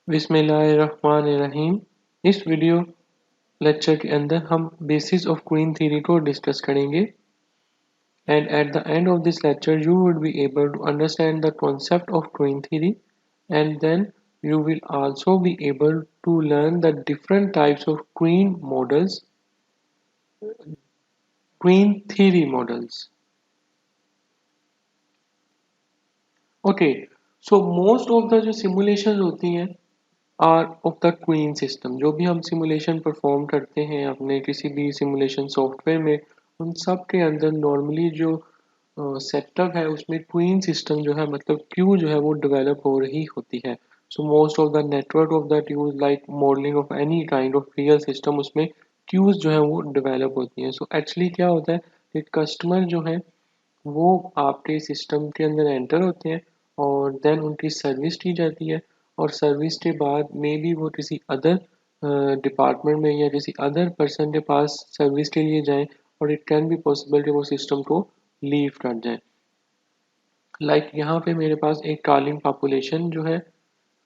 बिस्मिल्लाहिर्रहमानिर्रहीम। इस video lecture के अंदर हम बेसिस ऑफ क्वीन थ्योरी को डिस्कस करेंगे and at the end of this lecture you would be able to understand the concept of queen theory, and then you will also be able to learn the different types of queen theory models. Okay, so most of the जो simulations होती हैं are of the queuing system, जो भी हम simulation perform करते हैं अपने किसी भी सिमुलेशन सॉफ्टवेयर में, उन सब के अंदर नॉर्मली जो सेटअप है उसमें क्वीन सिस्टम जो है मतलब क्यू जो है वो डेवलप हो रही होती है. So most of the network of that use like modelling of any kind of real system, उसमें क्यूज जो है वो डेवलप होती हैं. सो एक्चुअली क्या होता है कि कस्टमर जो है वो आपके सिस्टम के अंदर एंटर होते हैं और देन उनकी सर्विस की जाती है, और सर्विस के बाद मे बी वो किसी अदर डिपार्टमेंट में या किसी अदर पर्सन के पास सर्विस के लिए जाएं, और इट कैन बी पॉसिबल कि वो सिस्टम को लीव कर जाएं. लाइक यहाँ पे मेरे पास एक कॉलिंग पॉपुलेशन जो है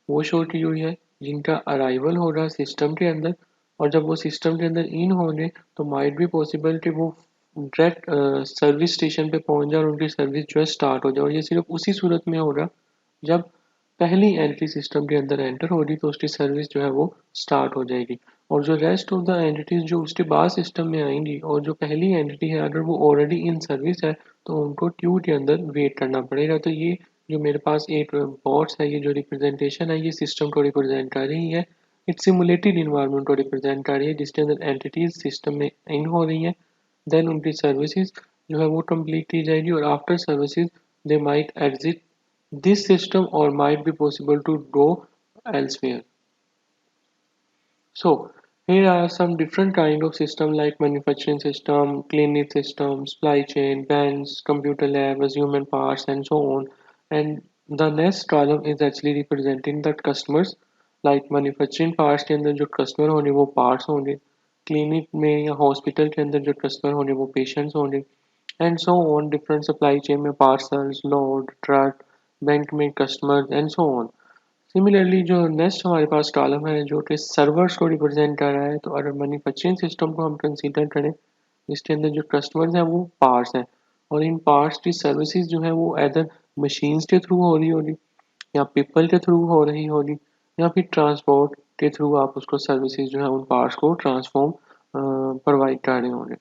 वो शो की हुई है जिनका अराइवल हो रहा है सिस्टम के अंदर, और जब वो सिस्टम के अंदर इन होंगे तो माइट भी पॉसिबल कि वो डायरेक्ट सर्विस स्टेशन पे पहुंच जाए और उनकी सर्विस जो है स्टार्ट हो जाए, और ये सिर्फ उसी सूरत में होगा जब पहली एंट्री सिस्टम के अंदर एंटर होगी तो उसकी सर्विस जो है वो स्टार्ट हो जाएगी. और जो रेस्ट ऑफ द एंटिटीज जो उसके बाद सिस्टम में आएंगी और जो पहली एंटिटी है अगर वो ऑलरेडी इन सर्विस है तो उनको क्यू के अंदर वेट करना पड़ेगा. तो ये जो मेरे पास एक बॉट्स है, ये जो रिप्रेजेंटेशन है ये सिस्टम को रिप्रेजेंट कर रही है. इट सिमुलेटेड इन्वायरमेंट को रिप्रेजेंट कर रही है जिसके अंदर एंटिटीज सिस्टम में इन हो रही है. देन उनकी सर्विसेज जो है वो कंप्लीट की जाएगी, और after services they might exit this system or might be possible to go elsewhere. So here are some different kind of system like manufacturing system, clinic system, supply chain, banks, computer lab, human parts and so on. And the next column is actually representing the customers. like manufacturing parts के अंदर जो customer होंगे वो parts होंगे, clinic में या hospital के अंदर जो customer होंगे वो patients होंगे, and so on. different supply chain में parcels, load, truck, बैंक में customers and so on. Similarly जो नेक्स्ट हमारे पास कॉलम है जो कि सर्वर्स को रिप्रेजेंट कर रहा है, तो अगर मैन्युफैक्चरिंग सिस्टम को हम कंसीडर करें इसके अंदर जो कस्टमर्स हैं वो पार्ट्स हैं, और इन पार्ट्स की सर्विसेज जो है वो एदर मशीन्स के थ्रू हो रही होगी या पीपल के थ्रू हो रही होगी, या फिर ट्रांसपोर्ट के थ्रू आप उसको सर्विसेज जो है उन पार्ट्स को ट्रांसफॉर्म प्रोवाइड कर रहे होंगे.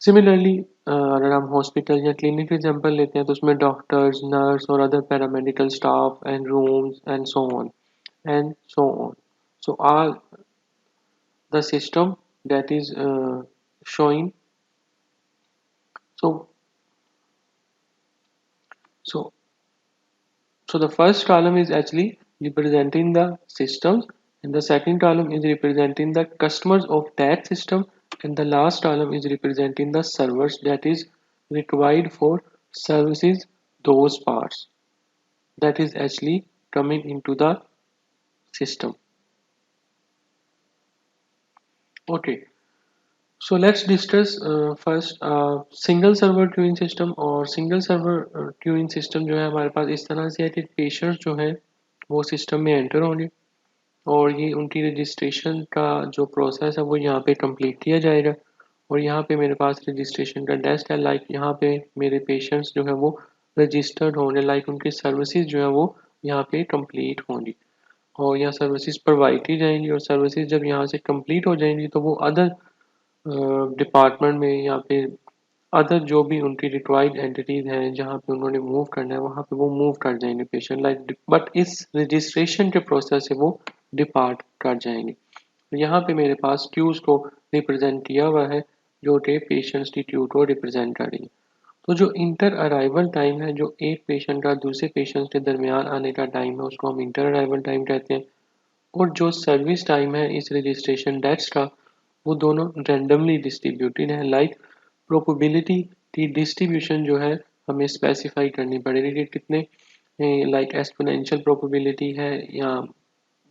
सिमिलरली अगर हम हॉस्पिटल या क्लिनिक का एग्जांपल लेते हैं तो उसमें डॉक्टर्स, नर्स और other paramedical staff and rooms and so on and so on. So all the system that is showing. So so so the first column is actually representing the systems, and the second column is representing the customers of that system, and the last column is representing the servers that is required for services those parts that is actually coming into the system. Okay. So let's discuss first single server queuing system. और single server queuing system जो है हमारे पास इस तरह से है कि patients जो है वो सिस्टम में एंटर होंगे और ये उनकी रजिस्ट्रेशन का जो प्रोसेस है वो यहाँ पे कंप्लीट किया जाएगा, और यहाँ पे मेरे पास रजिस्ट्रेशन का डेस्क है. लाइक यहाँ पे मेरे पेशेंट्स जो है वो रजिस्टर्ड होंगे, लाइक उनकी सर्विसेज जो है वो यहाँ पे कंप्लीट होंगी और यहाँ सर्विसेज प्रोवाइड की जाएंगी, और सर्विसेज जब यहाँ से कंप्लीट हो जाएंगी तो वो अदर डिपार्टमेंट में या फिर अदर जो भी उनकी रिक्वायर्ड एंटिटीज हैं जहाँ पे उन्होंने मूव करना है वहाँ पे वो मूव कर जाएंगे पेशेंट, लाइक बट इस रजिस्ट्रेशन के प्रोसेस से वो डिपार्ट कर जाएंगे. तो यहाँ पे मेरे पास क्यूज को रिप्रेजेंट किया हुआ है जो कि पेशेंट्स की क्यू को रिप्रेजेंट कर रही है. तो जो इंटर अराइवल टाइम है, जो एक पेशेंट का दूसरे पेशेंट के दरमियान आने का टाइम है, उसको हम इंटर अराइवल टाइम कहते हैं. और जो सर्विस टाइम है इस रजिस्ट्रेशन डेट्स का, वो दोनों रैंडमली डिस्ट्रीब्यूटेड है. लाइक प्रोबेबिलिटी की डिस्ट्रीब्यूशन जो है हमें स्पेसिफाई करनी पड़ेगी कि कितने लाइक एक्सपोनेंशियल प्रोबेबिलिटी है या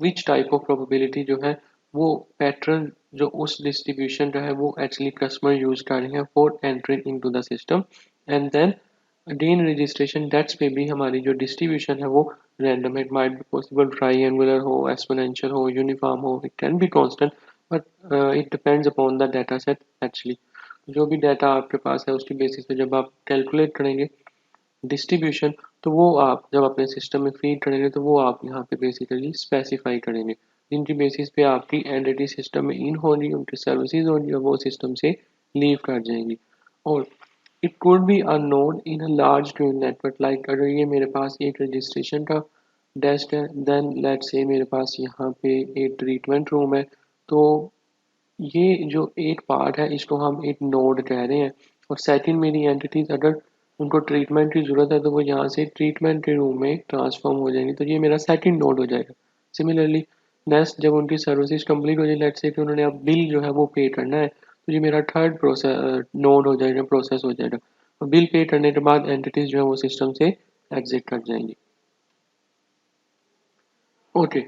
विच टाइप ऑफ प्रोबेबिलिटी जो है वो पैटर्न जो उस डिस्ट्रीब्यूशन का है वो एक्चुअली कस्टमर यूज कर रहे हैं for entering into the system, and then day in registration dates पे भी हमारी जो डिस्ट्रीब्यूशन है वो रैंडम है. It might be possible triangular हो, एक्सपोनेंशियल हो, यूनिफॉर्म हो, it can be constant, but it depends upon the data set actually. जो भी डाटा आपके पास है उसकी बेसिस पे जब आप कैलकुलेट करेंगे डिस्ट्रीब्यूशन, तो वो आप जब अपने सिस्टम में फीड करेंगे तो वो आप यहाँ पे बेसिकली स्पेसिफाई करेंगे, जिनकी बेसिस पे आपकी एंटिटी सिस्टम में इन होगी, उनकी सर्विसेज होंगी और वो सिस्टम से लीव कर जाएंगी. और it could be a node in a large tune network. Like अगर ये मेरे पास एक रजिस्ट्रेशन का डेस्क है, देन लेट्स से मेरे पास यहाँ पे एक ट्रीटमेंट रूम है, तो ये जो एक पार्ट है इसको हम एक नोड कह रहे हैं. और सेकंड मेरी एंटिटीज अगर उनको ट्रीटमेंट की ज़रूरत है तो वो यहाँ से ट्रीटमेंट के रूम में ट्रांसफॉर्म हो जाएंगे, तो ये मेरा सेकंड नोड हो जाएगा. सिमिलरली नेक्स्ट जब उनकी सर्विसेज कंप्लीट हो जाए, लेट्स से कि उन्होंने अब बिल जो है वो पे करना है, तो ये मेरा थर्ड प्रोसेस नोड हो जाएगा, प्रोसेस हो जाएगा. और बिल पे करने के बाद एंटिटीज जो है वो सिस्टम से एग्जिट कर जाएंगी. Okay,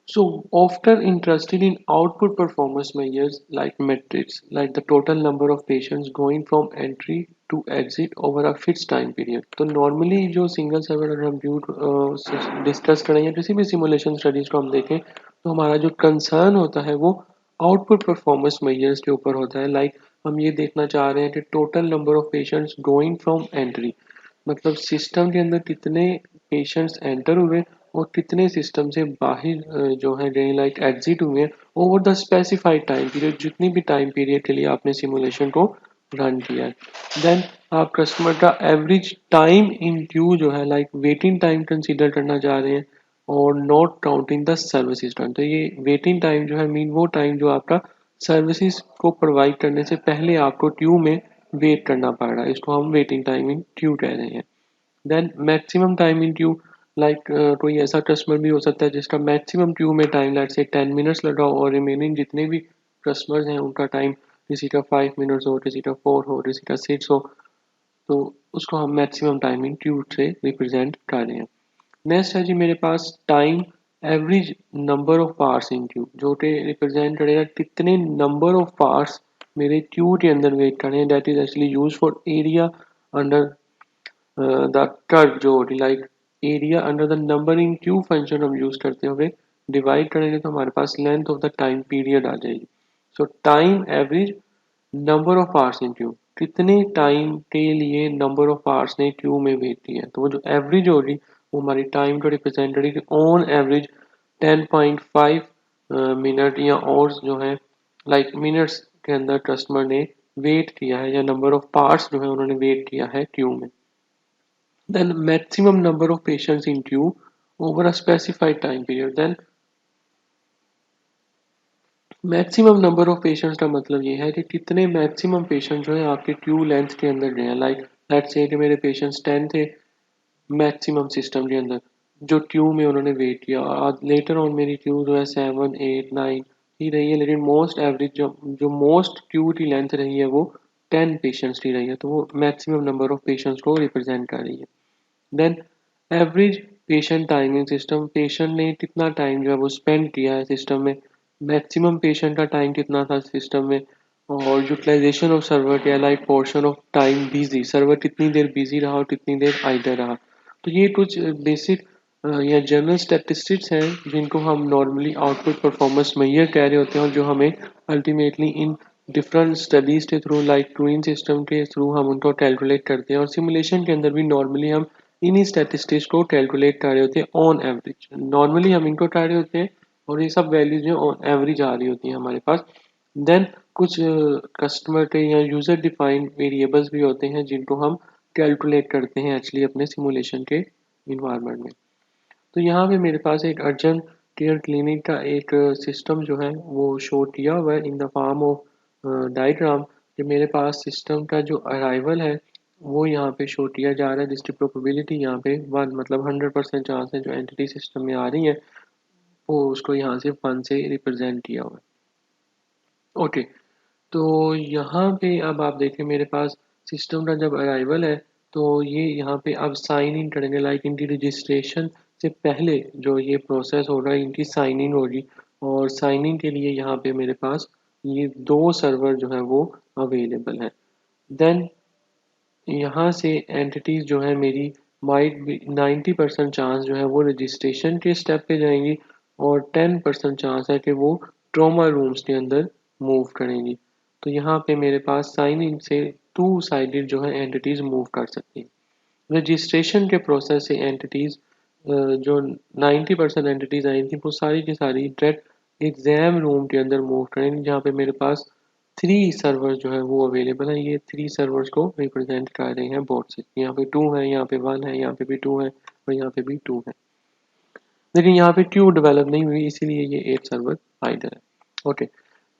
so often interested in output performance measures like metrics, like the total number of patients going from entry to exit over a fixed time period. तो normally जो single server अगर हम discuss करें या किसी भी सिमुलेशन स्टडीज को हम देखें, तो हमारा जो कंसर्न होता है वो आउटपुट परफॉर्मेंस मेजर्स के ऊपर होता है. लाइक हम ये देखना चाह रहे हैं कि total number of patients going from entry, मतलब सिस्टम के अंदर कितने पेशेंट्स एंटर हुए और कितने सिस्टम से बाहर जो है गए, लाइक एग्जिट हुए over the specified time period, जितनी भी टाइम पीरियड के लिए आपने सिमुलेशन को रन किया है. देन आप कस्टमर का एवरेज टाइम इन क्यू जो है, लाइक वेटिंग टाइम कंसीडर करना चाह रहे हैं और not counting the services time. तो ये वेटिंग टाइम जो है मीन वो टाइम जो आपका सर्विसेज को प्रोवाइड करने से पहले आपको क्यू में वेट करना पड़ रहा है, इसको हम वेटिंग टाइम इन क्यू कह रहे हैं. Then maximum time in queue, like कोई ऐसा कस्टमर भी हो सकता है जिसका मैक्सिमम क्यू में टाइम लेट से 10 मिनट्स लगा हो और रिमेनिंग जितने भी कस्टमर्स हैं उनका टाइम किसी का 5 मिनट्स हो, किसी का 4 हो, किसी का 6 हो, तो उसको हम मैक्सिमम टाइम इन क्यू से रिप्रेजेंट कर रहे हैं. नेक्स्ट है जी मेरे पास time average number of parts in queue, जो कि रिप्रेजेंट करेगा कितने नंबर ऑफ पार्ट्स मेरे क्यू के अंदर वेट कर रहे हैं. That is actually use for area under the curve जो होती, like area under the numbering queue function हम यूज करते हुए डिवाइड करेंगे तो हमारे पास length of the time period आ जाएगी. सो time average number of parts in Q, कितने टाइम के लिए नंबर ऑफ पार्ट्स ने क्यू में वेट किया है, तो वो जो एवरेज होगी वो हमारी टाइम को रिप्रेजेंट करेगी. ऑन एवरेज 10.5 मिनट या आवर्स जो है, लाइक मिनट्स के अंदर कस्टमर ने वेट किया है या नंबर ऑफ पार्ट्स जो है उन्होंने वेट किया है क्यू में. Then maximum number of patients in queue over a specified time period. Then maximum number of patients का मतलब ये है कि कितने मैक्सिमम पेशेंट जो है आपके क्यू लेंथ के अंदर गए हैं. लाइक लेट्स से कि मेरे पेशेंट्स 10 थे मैक्सिमम सिस्टम के अंदर जो क्यू में उन्होंने वेट किया, और लेटर ऑन मेरी क्यू जो है 7 8 9 ही रही है, लेकिन मोस्ट एवरेज जो मोस्ट क्यू की लेंथ रही है वो 10 पेशेंट्स की रही है, तो वो मैक्सिमम नंबर ऑफ पेशेंट्स को रिप्रेजेंट कर रही है. Then average patient timing system, patient ने कितना टाइम जो है वो स्पेंड किया है सिस्टम में, मैक्सिमम पेशेंट का टाइम कितना था सिस्टम में, और यूटिलाइजेशन ऑफ सर्वर क्या, like portion of time busy, server कितनी देर बिजी रहा और कितनी देर आइडल रहा. तो ये कुछ बेसिक या जनरल स्टैटिस्टिक्स हैं जिनको हम नॉर्मली आउटपुट परफॉर्मेंस मेजर कह रहे होते हैं, और जो हमें अल्टीमेटली इन डिफरेंट स्टडीज के थ्रू लाइक ट्विन सिस्टम के थ्रू हम उनको कैलकुलेट करते हैं, और सिमुलेशन के अंदर भी नॉर्मली हम इन्हीं स्टैटिस्टिक्स को कैलकुलेट कर रहे होते हैं ऑन एवरेज. नॉर्मली हम इनको कर रहे होते हैं और ये सब वैल्यूज जो ऑन एवरेज आ रही होती हैं हमारे पास. देन कुछ कस्टमर के या यूजर डिफाइंड वेरिएबल्स भी होते हैं जिनको हम कैलकुलेट करते हैं एक्चुअली अपने सिमुलेशन के इन्वायरमेंट में. तो यहाँ पे मेरे पास एक अर्जेंट केयर क्लिनिक का एक सिस्टम जो है वो शो किया हुआ है in the form of diagram, कि मेरे पास सिस्टम का जो अराइवल है वो यहाँ पे शो किया जा रहा है, जिसकी प्रोबेबिलिटी यहाँ पे 1, मतलब 100% चांस है जो एंटिटी सिस्टम में आ रही है वो उसको यहाँ से 1 से रिप्रेजेंट किया हुआ है. ओके, तो यहाँ पे अब आप देखें मेरे पास सिस्टम का जब अराइवल है तो ये यहाँ पे अब साइन इन करेंगे, लाइक इनकी रजिस्ट्रेशन से पहले जो ये प्रोसेस हो रहा है इनकी साइन इन होगी, और साइन इन के लिए यहाँ पे मेरे पास ये 2 सर्वर जो है वो अवेलेबल है. देन यहाँ से एंटिटीज जो है मेरी माइट बी 90% चांस जो है वो रजिस्ट्रेशन के स्टेप पे जाएंगी और 10% चांस है कि वो ट्रॉमा रूम्स के अंदर मूव करेंगी। तो यहाँ पे मेरे पास साइन इन से टू साइडेड जो है एंटिटीज मूव कर सकती हैं। रजिस्ट्रेशन के प्रोसेस से एंटिटीज जो 90% एंटिटीज आई थी वो सारी की सारी डायरेक्ट एग्जाम रूम के अंदर मूव करेंगे, जहाँ पे मेरे पास 3 सर्वर्स जो है वो अवेलेबल है। ये 3 सर्वर्स को रिप्रेजेंट कर रहे हैं बोर्ड से। यहाँ पे 2 है, यहाँ पे 1 है, यहाँ पे भी 2 है और यहाँ पे भी 2 है। लेकिन यहाँ पे क्यू डेवलप नहीं हुई, इसीलिए ये 8 सर्वर आइडल है। ओके,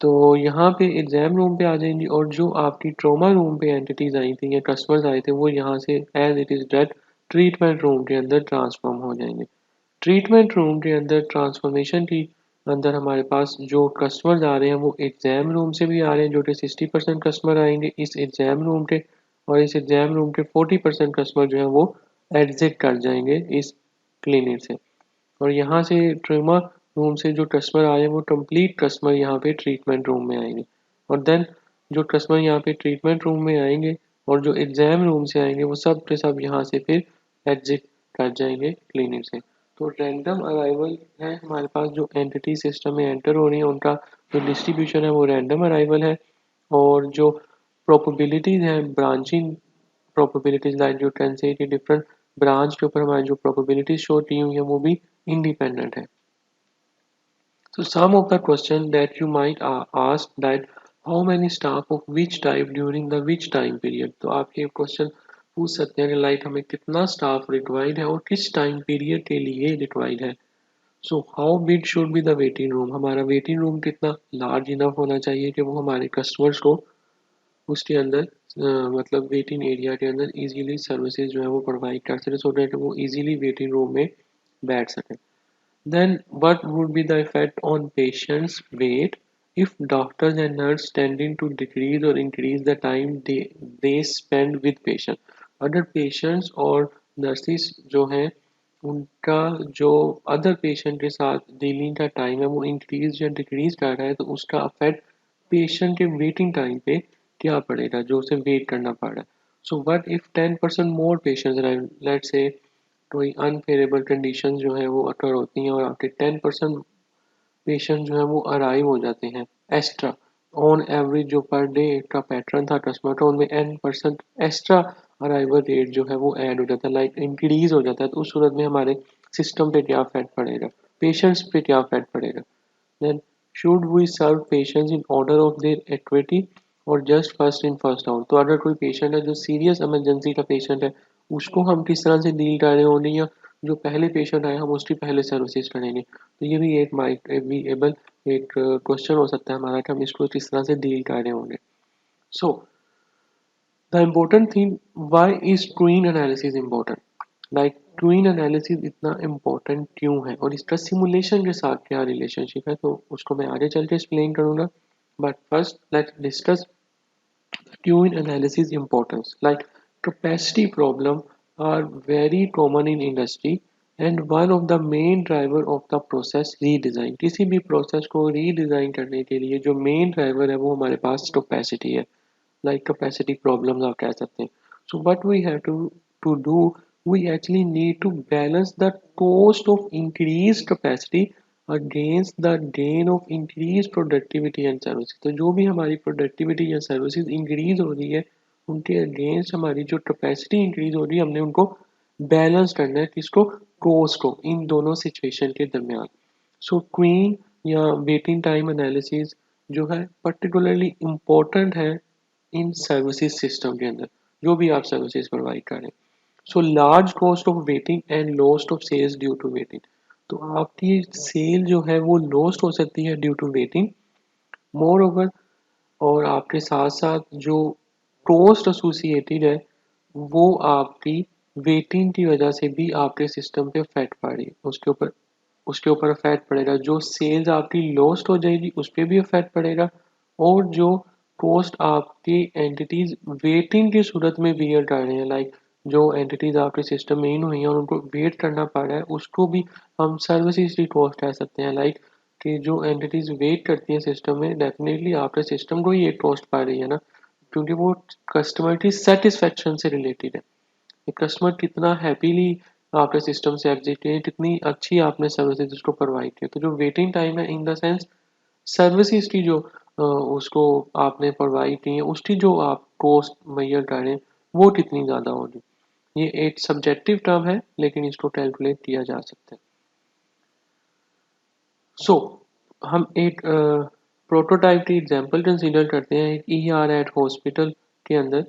तो यहाँ पे एग्जाम रूम पे आ जाएंगी और जो आपकी ट्रॉमा रूम पे एंटिटीज आई थी या कस्टमर्स आए थे वो यहाँ से as it is that treatment room के अंदर ट्रांसफॉर्म हो जाएंगे। ट्रीटमेंट रूम के अंदर ट्रांसफॉर्मेशन की अंदर हमारे पास जो कस्टमर्स आ रहे हैं वो एग्जाम रूम से भी आ रहे हैं, जो कि 60% कस्टमर आएंगे इस एग्जाम रूम के, और इस एग्जाम रूम के 40% कस्टमर जो है वो एग्जिट कर जाएंगे इस क्लिनिक से। और यहाँ से ट्रमा रूम से जो कस्टमर आए वो कंप्लीट कस्टमर यहाँ पे ट्रीटमेंट रूम में आएंगे। और देन जो कस्टमर यहाँ पे ट्रीटमेंट रूम में आएंगे और जो एग्जाम रूम से आएंगे वो सब के सब यहाँ से फिर एग्जिट कर जाएंगे क्लिनिक से। तो रैंडम अराइवल है हमारे पास, जो एंटिटी सिस्टम में एंटर हो रही है उनका जो डिस्ट्रीब्यूशन है वो रैंडम अराइवल है। और जो प्रोबेबिलिटीज है ब्रांचिंग प्रोबेबिलिटीज, लाइक जो कैन से कि डिफरेंट ब्रांच के ऊपर हमारी जो प्रोबेबिलिटीज शो की हुई है वो भी independent है। So some of the question that you might ask that how many staff of which type during the which time period। तो आप ये क्वेश्चन पूछ सकते हैं कि लाइक हमें कितना स्टाफ रिक्वायर्ड है और किस टाइम पीरियड के लिए रिक्वायर्ड है। So how big should be the waiting room, हमारा वेटिंग रूम कितना लार्ज इनफ होना चाहिए कि वो हमारे कस्टमर्स को उसके अंदर मतलब वेटिंग एरिया के अंदर इजीली सर्विसेज जो है वो प्रोवाइड कर सके, सो दैट वो इजीली वेटिंग रूम में बैठ सके। Then what would be the effect on patients' weight if doctors and nurses tending to decrease or increase the time they spend with patient। अगर patients और nurses जो हैं उनका जो अदर पेशेंट के साथ डीलिंग का टाइम है वो इंक्रीज या डिक्रीज कर रहा है, तो उसका अफेक्ट पेशेंट के वेटिंग टाइम पे क्या पड़ेगा जो उसे वेट करना पड़ रहा है। So what if 10% more patients, let's say कोई अनफेवरेबल कंडीशन जो है वो अकर होती हैं और आपके 10% पेशेंट जो है वो अराइव हो जाते हैं एक्स्ट्रा। ऑन एवरेज जो पर डे का पैटर्न था कस्टमर का उनमें n% एक्स्ट्रा अराइवल रेट जो है वो ऐड हो जाता है, लाइक इंक्रीज हो जाता है। तो उस सूरत में हमारे सिस्टम पे क्या इफेक्ट पड़ेगा, पेशेंट्स पे क्या इफेक्ट पड़ेगा। Then should we serve patients in order of their activity और just first in first out. तो अगर कोई पेशेंट है जो सीरियस इमरजेंसी का पेशेंट है उसको हम किस तरह से डील कर रहे होंगे, या जो पहले पेशेंट आए हम उसकी पहले सर्विसेज करेंगे। तो ये भी एक माइट बी एबल एक क्वेश्चन हो सकता है हमारा कि हम इसको किस तरह से डील कर रहे होंगे। So the important thing, why is tween analysis important, like tween analysis इतना इम्पोर्टेंट क्यों है और इसका सिमुलेशन के साथ क्या रिलेशनशिप है, तो उसको मैं आगे चल के एक्सप्लेन करूंगा। But first let's discuss twin analysis importance, like capacity problem are very common in industry and one of the main driver of the process redesign। किसी भी प्रोसेस को रीडिज़ाइन करने के लिए जो मेन ड्राइवर है वो हमारे पास कैपेसिटी है, लाइक कैपेसिटी प्रॉब्लम्स आप कह सकते हैं। So what we have to do, we actually need to balance the cost of increased capacity against the gain of increased productivity and services। तो जो भी हमारी प्रोडक्टिविटी या सर्विसेज इंक्रीज हो रही है उनके अगेंस्ट हमारी जो कैपेसिटी इंक्रीज हो रही है हमने उनको बैलेंस करना है, किसको, कोस्ट को, इन दोनों सिचुएशन के दरमियान। सो क्वीन या वेटिंग टाइम एनालिसिस जो है पर्टिकुलरली इम्पोर्टेंट है इन सर्विसेज सिस्टम के अंदर, जो भी आप सर्विसेज प्रोवाइड करें। So large cost of waiting and lost of sales due to waiting. तो आपकी सेल जो है वो लॉस्ट हो सकती है due to waiting. Moreover, और आपके साथ साथ जो कॉस्ट एसोसिएटेड है वो आपकी वेटिंग की वजह से भी आपके सिस्टम पे इफेक्ट पड़ रही है, उसके ऊपर इफेक्ट पड़ेगा। जो सेल्स आपकी लॉस्ट हो जाएगी उस पर भी इफेक्ट पड़ेगा, और जो कॉस्ट आपकी एंटिटीज वेटिंग की सूरत में बियर कर रहे हैं, लाइक जो एंटिटीज आपके सिस्टम में इन हुई हैं और उनको वेट करना पड़ रहा है उसको भी हम सर्विसेज की कॉस्ट कह सकते हैं। लाइक कि जो एंटिटीज वेट करती हैं सिस्टम में डेफिनेटली आपके सिस्टम को ही एक कॉस्ट पड़ रही है ना, क्योंकि वो कस्टमर की सेटिस्फेक्शन से रिलेटेड है कि कस्टमर कितना हैप्पीली आपके सिस्टम से एग्जिट किए, कितनी अच्छी आपने सर्विसेज उसको प्रोवाइड की। तो जो वेटिंग टाइम है इन द सेंस सर्विसेज की जो उसको आपने प्रोवाइड की है उसकी जो आप कॉस्ट मेजर करें वो कितनी ज़्यादा होगी। ये एक सब्जेक्टिव टर्म है लेकिन इसको कैलकुलेट किया जा सकता है। सो हम एक प्रोटोटाइप की एग्जांपल कंसीडर करते हैं एक ईआर एट हॉस्पिटल के अंदर।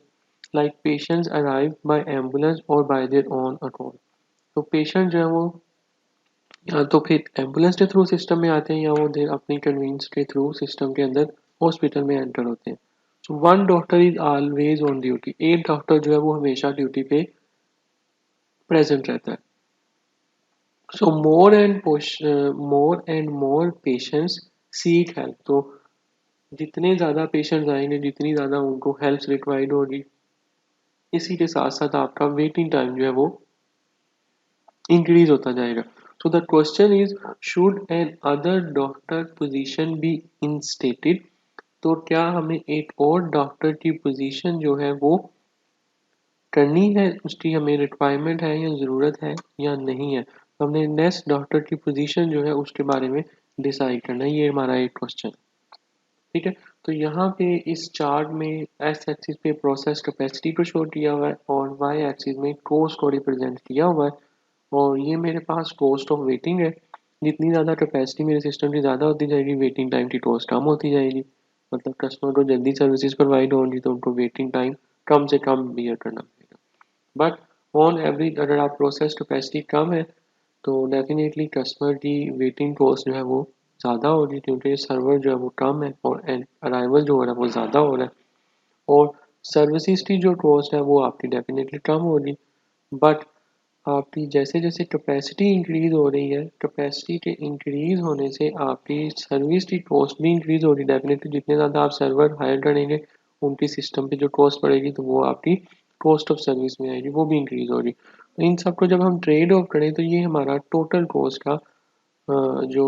Like patients arrive by ambulance और बाय देयर ओन अकॉर्ड। तो पेशेंट जो है वो या तो फिर एम्बुलेंस के थ्रू सिस्टम में आते हैं या वो देर अपनी कन्वीनियंस के थ्रू सिस्टम के अंदर हॉस्पिटल में एंटर होते हैं। So one doctor is always on duty. एक डॉक्टर जो है वो हमेशा ड्यूटी पे प्रेजेंट रहता है। So more and more patients seek help. तो जितने ज़्यादा पेशेंट्स आएंगे जितनी ज़्यादा उनको हेल्प रिक्वायर्ड होगी इसी के साथ साथ आपका वेटिंग टाइम जो है वो इंक्रीज होता जाएगा। So the question is should another doctor position be instated. तो क्या हमें एक और डॉक्टर की पोजीशन जो है वो करनी है, उसकी हमें रिक्वायरमेंट है या ज़रूरत है या नहीं है। तो हमने नेक्स्ट डॉक्टर की पोजीशन जो है उसके बारे में डिसाइड करना है। ये हमारा एक क्वेश्चन। ठीक है, तो यहाँ पे इस चार्ट में एस एक्सिस पे प्रोसेस कैपेसिटी को शो किया हुआ है और वाई एक्सिस में कॉस्ट को रिप्रेजेंट किया हुआ है। और ये मेरे पास कॉस्ट ऑफ वेटिंग है। जितनी ज़्यादा कैपेसिटी मेरे सिस्टम की ज़्यादा होती जाएगी वेटिंग टाइम की कॉस्ट कम होती जाएगी। मतलब कस्टमर को जल्दी सर्विसेज प्रोवाइड होंगी तो उनको वेटिंग टाइम कम से कम बियर करना पड़ेगा। बट ऑन एवरेज अगर आप प्रोसेस कैपेसिटी कम है तो डेफिनेटली कस्टमर की वेटिंग कॉस्ट जो है वो ज़्यादा होगी क्योंकि सर्वर जो है वो कम है और अराइवल जो हो रहा है वो ज़्यादा हो रहा है। और सर्विसेज की जो कॉस्ट है वो आपकी डेफिनेटली कम होगी। बट आपकी जैसे जैसे कैपेसिटी इंक्रीज हो रही है कैपेसिटी के इंक्रीज होने से आपकी सर्विस की कॉस्ट भी इंक्रीज हो रही है। डेफिनेटली जितने ज़्यादा आप सर्वर हायर करेंगे उनकी सिस्टम पे जो कॉस्ट पड़ेगी तो वो आपकी कॉस्ट ऑफ सर्विस में आएगी, वो भी इंक्रीज होगी। तो इन सबको जब हम ट्रेड ऑफ करें तो ये हमारा टोटल कॉस्ट का जो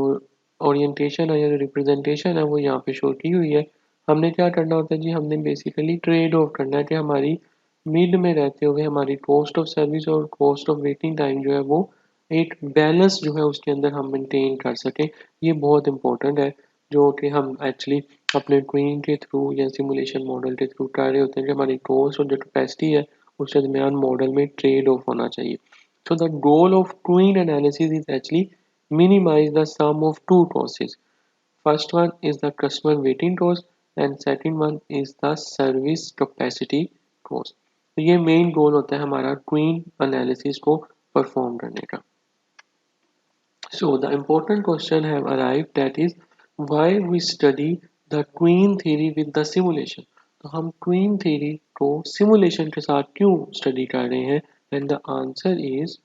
ओरिएंटेशन है या जो रिप्रेजेंटेशन है वो यहाँ पे शो की हुई है। हमने क्या करना होता है जी, हमने बेसिकली ट्रेड ऑफ करना है कि हमारी मिड में रहते हुए हमारी कॉस्ट ऑफ सर्विस और कॉस्ट ऑफ वेटिंग टाइम जो है वो एक बैलेंस जो है उसके अंदर हम मेंटेन कर सकें। ये बहुत इंपॉर्टेंट है जो कि हम एक्चुअली अपने क्वीन के थ्रू या सिमुलेशन मॉडल के थ्रू कर रहे होते हैं कि हमारी कॉस्ट और जो कैपेसिटी है उसके दरमियान मॉडल में ट्रेड ऑफ होना चाहिए। So the goal of Queen analysis is actually minimize the sum of two costs. First one is the customer waiting cost and second one is the service capacity cost. तो ये main goal होता है हमारा queen analysis को perform करने का। So the important question have arrived, that is why we study the queen theory with the simulation. तो हम क्वीन theory को सिमुलेशन के साथ क्यों स्टडी कर रहे हैं? And the answer is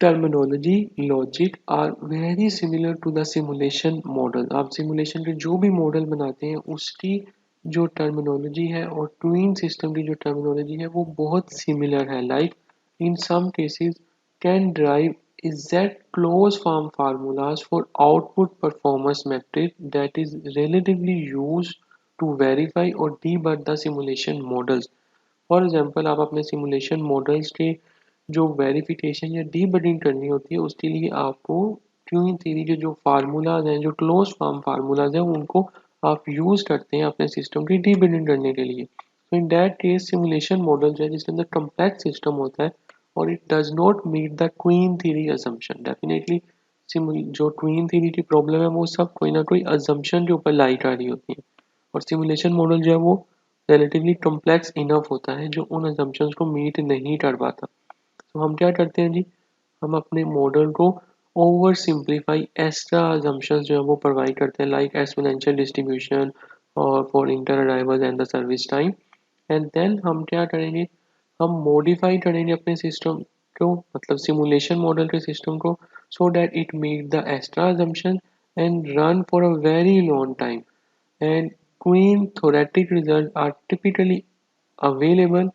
terminology logic are very similar to the simulation model. आप सिमुलेशन के जो भी मॉडल बनाते हैं उसकी जो टर्मिनोलॉजी है और ट्विन सिस्टम की जो टर्मिनोलॉजी है वो बहुत सिमिलर है। Like in some cases can derive exact closed form formulas for output performance metric that is relatively used to verify or debug the simulation models। For example आप अपने simulation models के जो verification या debugging करनी होती है उसके लिए आपको ट्यूनिंग थ्योरी के जो फार्मूलाज हैं जो क्लोज फॉर्म फार्मूलाज हैं उनको आप यूज़ करते हैं अपने सिस्टम की डीबगिंग करने के लिए। तो in that case simulation model जो है जिसके अंदर कम्प्लेक्स सिस्टम होता है और it does not meet the queuing theory assumption. Definitely जो क्वीन थ्योरी की प्रॉब्लम है वो सब कोई ना कोई असम्पशन के ऊपर लाई कर रही होती है और सिमुलेशन मॉडल जो है वो रिलेटिवली कम्प्लेक्स इनफ होता है जो उन असम्पशंस को मीट नहीं कर पाता। तो हम क्या करते हैं जी, हम अपने मॉडल को ओवर सिंप्लीफाई एक्स्ट्रा असम्पशंस जो है वो प्रोवाइड करते हैं लाइक एक्सपोनेंशियल डिस्ट्रीब्यूशन और for inter arrival and the service time. And then हम क्या करेंगे, हम मॉडिफाई करेंगे अपने सिस्टम को मतलब सिमुलेशन मॉडल के सिस्टम को so that it meet the extra assumption and run for a very long time. And queen theoretic results are typically available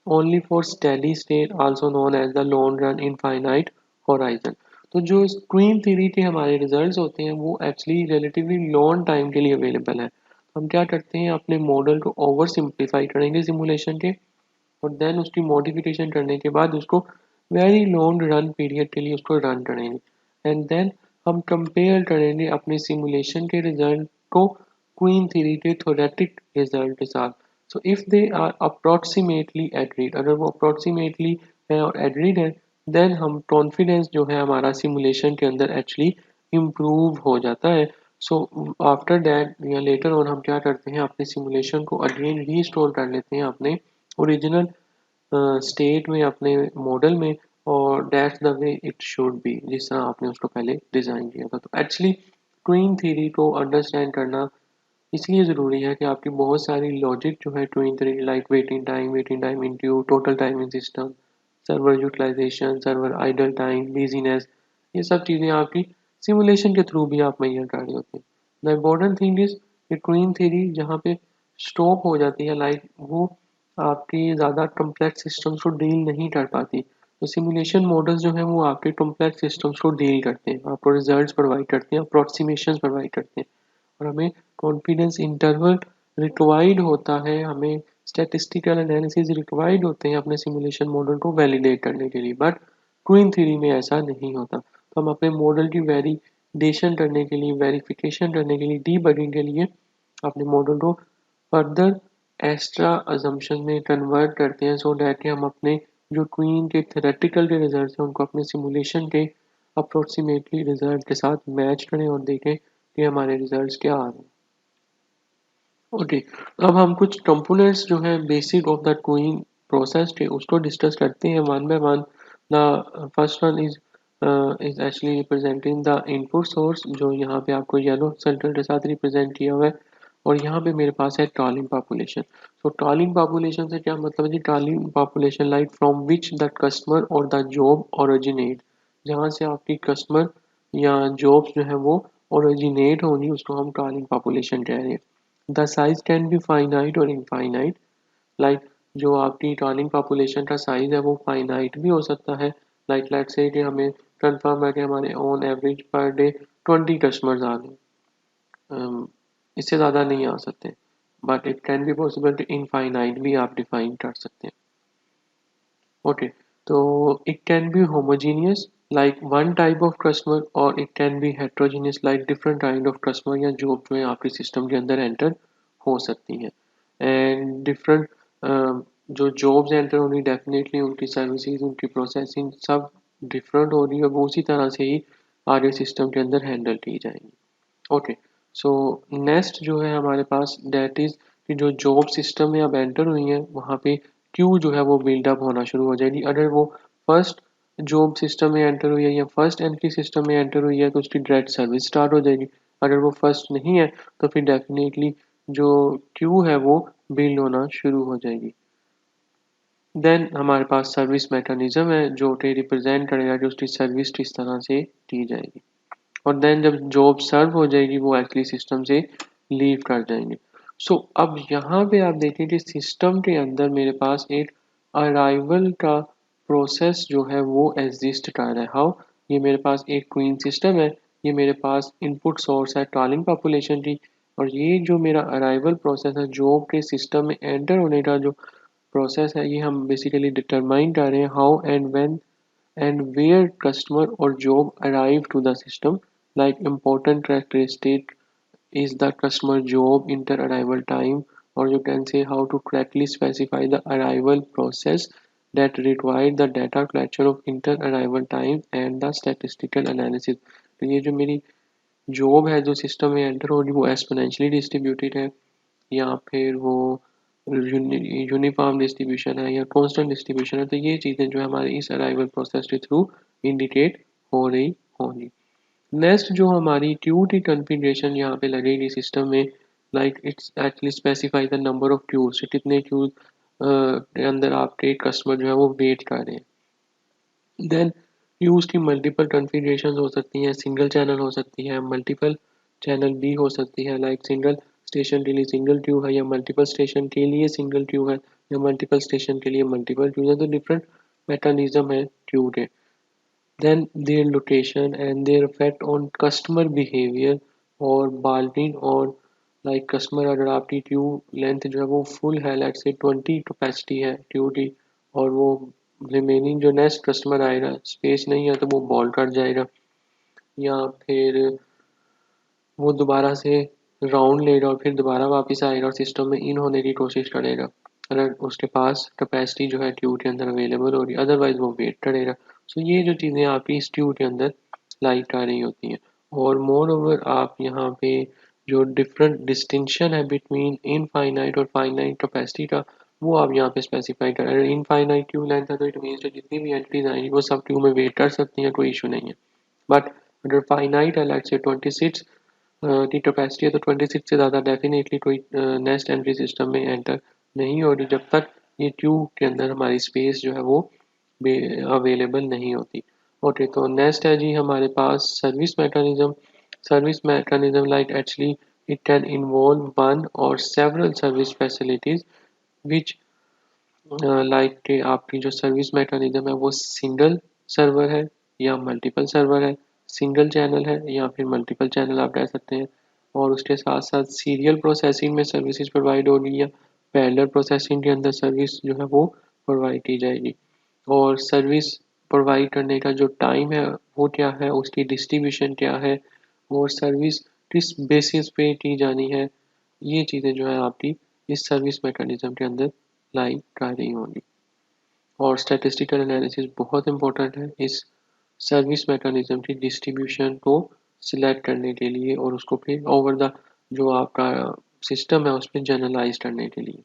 only for steady state, also known as the long run infinite horizon। तो जो queuing theory के हमारे results होते हैं वो actually relatively long time के लिए available है। हम क्या करते हैं, अपने मॉडल को ओवर सिंप्लीफाई करेंगे सिमुलेशन के, और देन उसकी मॉडिफिकेशन करने के बाद उसको वेरी लॉन्ग रन पीरियड के लिए उसको रन करेंगे, एंड देन हम कंपेयर करेंगे अपने सिमुलेशन के रिजल्ट को क्वीन थ्योरी के थ्योरेटिक रिजल्ट के साथ। So if they are approximately agreed, अगर वो अप्रोक्सीमेटली है और एग्रीड है, देन हम कॉन्फिडेंस जो है हमारा सिमुलेशन के अंदर एक्चुअली इम्प्रूव हो जाता है। सो आफ्टर दैट या लेटर ऑन हम क्या करते हैं, अपने सिमुलेशन को अगेन रीस्टोर कर लेते हैं अपने ओरिजिनल स्टेट में, अपने मॉडल में, और that's the way it should B, जिस तरह आपने उसको पहले डिज़ाइन किया था। तो एक्चुअली ट्विन थ्योरी को अंडरस्टैंड करना इसलिए ज़रूरी है कि आपकी बहुत सारी लॉजिक जो है ट्विन theory, like waiting time into total time in system, server utilization, server idle time, busyness, ये सब चीज़ें आपकी सिमुलेशन के थ्रू भी आप मैयर कर रहे होते हैं। द इम्पोर्टेंट थिंग इज कि ट्विन थ्योरी जहाँ पे स्टॉप हो जाती है, लाइक वो आपकी ज़्यादा कम्प्लेक्स सिस्टम्स को डील नहीं कर पाती, तो सिमुलेशन मॉडल्स जो हैं वो आपके कम्प्लेक्स सिस्टम्स को डील करते हैं, आपको रिजल्ट्स प्रोवाइड करते हैं, अप्रॉक्सीमेशन प्रोवाइड करते हैं, और हमें कॉन्फिडेंस इंटरवल रिक्वायर्ड होता है, हमें स्टैटिस्टिकल एनालिसिस रिक्वायर्ड होते हैं अपने सिमुलेशन मॉडल को वैलिडेट करने के लिए। बट ट्विन थ्योरी में ऐसा नहीं होता, तो हम अपने मॉडल की वैलिडेशन करने के लिए, वेरिफिकेशन करने के लिए, डीबगिंग के लिए अपने मॉडल को फर्दर एक्स्ट्रा अजम्पशन में कन्वर्ट करते हैं, सो दैट कि हम अपने जो ट्विन के थ्योरेटिकल के रिजल्ट्स हैं उनको अपने सिमुलेशन के अप्रोक्सीमेटली रिजल्ट के साथ मैच करें और देखें कि हमारे रिजल्ट्स क्या आ रहे हैं। ओके, अब हम कुछ कंपोनेंट्स जो है basic of the queuing process के उसको डिस्कस करते हैं one by one. The first one is actually representing the input source, जो यहाँ पे आपको येलो सर्कल के साथ रिप्रेजेंट किया हुआ है, और यहाँ पे मेरे पास है ट्रॉलिंग पॉपुलेशन। तो ट्रॉलिंग पॉपुलेशन से क्या मतलब है जी, trolling population like from which the customer और द जॉब ओरिजिनेट, जहाँ से आपकी कस्टमर या जॉब्स जो है वो ओरिजिनेट होंगी, उसको हम ट्रॉलिंग पॉपुलेशन कह रहे हैं। The size can be finite और इनफाइनाइट, लाइक जो आपकी ट्रॉलिंग पॉपुलेशन का साइज है वो फाइनाइट भी हो सकता है, लाइक लेट्स से कि हमें कंफर्म है कि हमारे on average per day 20 customers आ रहे हैं, इससे ज़्यादा नहीं आ सकते, but it can be possible कि इनफाइनाइट भी आप डिफाइन कर सकते हैं। ओके, तो it can be homogeneous like one type of customer, और it can be heterogeneous like different kind of customer या जॉब जो है आपके सिस्टम के अंदर एंटर हो सकती हैं, एंड डिफरेंट जो जॉब्स एंटर होंगी डेफिनेटली उनकी सर्विसेज, उनकी प्रोसेसिंग सब डिफरेंट हो रही है, वो उसी तरह से ही आगे सिस्टम के अंदर हैंडल की जाएंगी। ओके, सो नेक्स्ट जो है हमारे पास दैट इज कि जो जॉब सिस्टम में अब एंटर हुई है वहाँ पे क्यू जो है वो बिल्डअप होना शुरू हो जाएगी। अगर वो फर्स्ट जॉब सिस्टम में एंटर हुई है या फर्स्ट एंट्री सिस्टम में एंटर हुई है तो उसकी डायरेक्ट सर्विस स्टार्ट हो जाएगी। अगर वो फर्स्ट नहीं है तो फिर डेफिनेटली जो क्यू है वो बिल्ड होना शुरू हो जाएगी। देन हमारे पास सर्विस मैकेनिज्म है जो कि रिप्रेजेंट करेगा कि उसकी सर्विस किस तरह से की जाएगी, और देन जब जॉब सर्व हो जाएगी वो एक्चुअली सिस्टम से लीव कर जाएंगे। सो अब यहाँ पे आप देखें कि सिस्टम के अंदर मेरे पास एक अराइवल का प्रोसेस जो है वो एग्जिस्ट कर रहा है। हाउ, ये मेरे पास एक क्वीन सिस्टम है, ये मेरे पास इनपुट सोर्स है ट्रॉलिंग पॉपुलेशन की, और ये जो मेरा अराइवल प्रोसेस है जॉब के सिस्टम में एंटर होने का जो प्रोसेस है, ये हम बेसिकली डिटरमाइन कर रहे हैं how and when and where customer or job arrive to the system. Like important characteristic is the customer job inter arrival time, or you can say how to correctly specify the arrival process that require the data collection of inter arrival time and the statistical analysis. तो ये जो मेरी job है जो system में enter हो रही वो एक्सपोनेंशियली डिस्ट्रीब्यूटेड है, या फिर वो यूनिफॉर्म डिस्ट्रीब्यूशन है या कांस्टेंट डिस्ट्रीब्यूशन है, तो ये चीज़ें जो है हमारे इस अराइवल प्रोसेस के थ्रू इंडिकेट हो रही होंगी। नेक्स्ट जो हमारी क्यू की कॉन्फ़िगरेशन यहाँ पे लगेगी सिस्टम में, like it's actually specify the number of queues, कितने क्यूज के अंदर आपके कस्टमर जो है वो वेट कर रहे हैं। देन क्यूज की मल्टीपल कॉन्फ़िगरेशन हो सकती हैं, सिंगल चैनल हो सकती है, मल्टीपल चैनल भी हो सकती है, लाइक सिंगल स्टेशन के लिए सिंगल क्यू है, या मल्टीपल स्टेशन के लिए सिंगल क्यू है, या मल्टीपल स्टेशन के लिए मल्टीपल क्यू है, तो डिफरेंट मैकेनिज्म है क्यू के। Then their location and their effect on customer behavior or bargaining or like customer अगर आपकी ट्यूब लेंथ जो है वो फुल है, लेट्स से 20 कैपेसिटी है ट्यूब की, और वो रिमेनिंग जो नेक्स्ट कस्टमर आएगा स्पेस नहीं है तो वो बॉल कट जाएगा, या फिर वो दोबारा से राउंड लेगा और फिर दोबारा वापस आएगा और सिस्टम में इन होने की कोशिश करेगा अगर उसके पास कैपेसिटी जो है ट्यूब के अंदर अवेलेबल होगी, अदरवाइज वो वेट करेगा। सो ये जो चीज़ें आपकी इस ट्यूब के अंदर लाइट आ रही होती हैं। और मोर ओवर आप यहाँ पे जो डिफरेंट डिस्टिंक्शन है बिटवीन इनफाइनाइट और फाइनाइट कैपेसिटी का, वो आप यहाँ पे स्पेसिफाई करें। अगर इनफाइनाइट ट्यूब लेंथ है तो इट मीन्स जो जितनी भी एंटिटीज आएंगी वो सब ट्यूब में वेट कर सकती हैं, कोई इशू नहीं है। बट अगर फाइनाइट है, लेट्स से 26 की कैपेसिटी है, तो 26 से ज़्यादा डेफिनेटली कोई नेक्स्ट एंट्री सिस्टम में एंटर नहीं होगी जब तक ये ट्यूब के अंदर हमारी स्पेस जो है वो अवेलेबल नहीं होती। ओके, तो नेक्स्ट है जी हमारे पास service mechanism. Service mechanism like actually it can involve one or several service facilities which like कि आपकी जो सर्विस मैकेनिज्म है वो सिंगल सर्वर है या मल्टीपल सर्वर है, सिंगल चैनल है या फिर मल्टीपल चैनल आप कह सकते हैं। और उसके साथ साथ सीरियल प्रोसेसिंग में सर्विसेज प्रोवाइड होगी या पैरेलल प्रोसेसिंग के अंदर सर्विस जो है वो प्रोवाइड की जाएगी। और सर्विस प्रोवाइड करने का जो टाइम है वो क्या है, उसकी डिस्ट्रीब्यूशन क्या है, और सर्विस किस बेसिस पे की जानी है, ये चीज़ें जो है आपकी इस सर्विस मैकेनिज्म के अंदर लाई कर रही होंगी। और स्टैटिस्टिकल एनालिसिस बहुत इंपॉर्टेंट है इस सर्विस मैकेनिज्म की डिस्ट्रीब्यूशन को सिलेक्ट करने के लिए और उसको फिर ओवर द जो आपका सिस्टम है उस पर जनरलाइज करने के लिए।